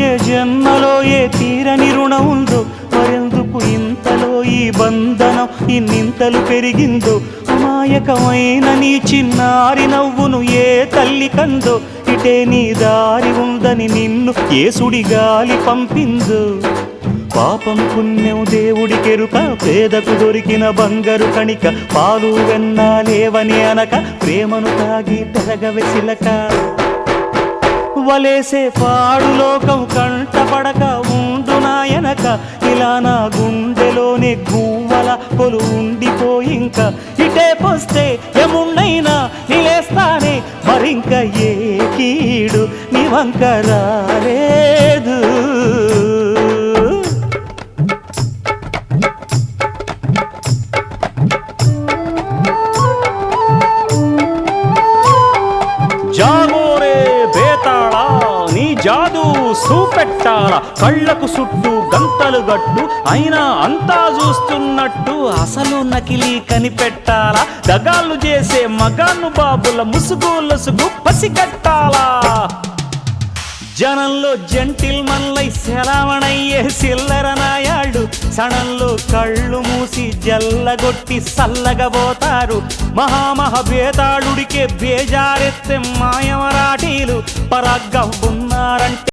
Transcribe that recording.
ఏ జన్మలో ఏ తీరని రుణం ఉందో, మరెందుకు ఇంతలో ఈ బంధనం ఇన్నింతలు పెరిగిందో. అమాయకమైన నీ చిన్నారి నవ్వును ఏ తల్లి కందో, ఇటే నీ దారి ఉందని నిన్ను ఏ సుడిగాలి పంపిందో. పాపం పుణ్యం దేవుడికెరుక, పేదకు దొరికిన బంగారు కణిక, పాలు వెన్నాలేవని అనక ప్రేమను తాగి పెరగవెసిలక. వలేసే పాడు లోకం కంటపడక ఉండు నాయనక, ఇలా నా గుండెలోనే గువ్వల కొలు ఉండిపోయింక. ఇటే పోస్తే ఎమున్నైనా నిలేస్తానే, మరింక ఏ కీడు నీ వంక రాలేదు. జాగోరే బేతాళా, నీ జాదు సూపెట్టాల, కళ్ళకు చుట్టూ గంతలు గట్టు, అయినా అంతా చూస్తున్నట్టు అసలు నకిలీ కనిపెట్టాలా. దగాళ్ళు చేసే మగాను బాబుల ముసుగు లొసుగు పసిగట్టాలా. జనంలో జంటిల్ మన్లై సెలవణయ్యే సిల్లర నాయాళ్ళు, సణంలో కళ్ళు మూసి జల్లగొట్టి సల్లగబోతారు. మహామహబేతాళుడికే బేజారెత్తే మాయమరాఠీలు పరాగ్గా ఉన్నారంటే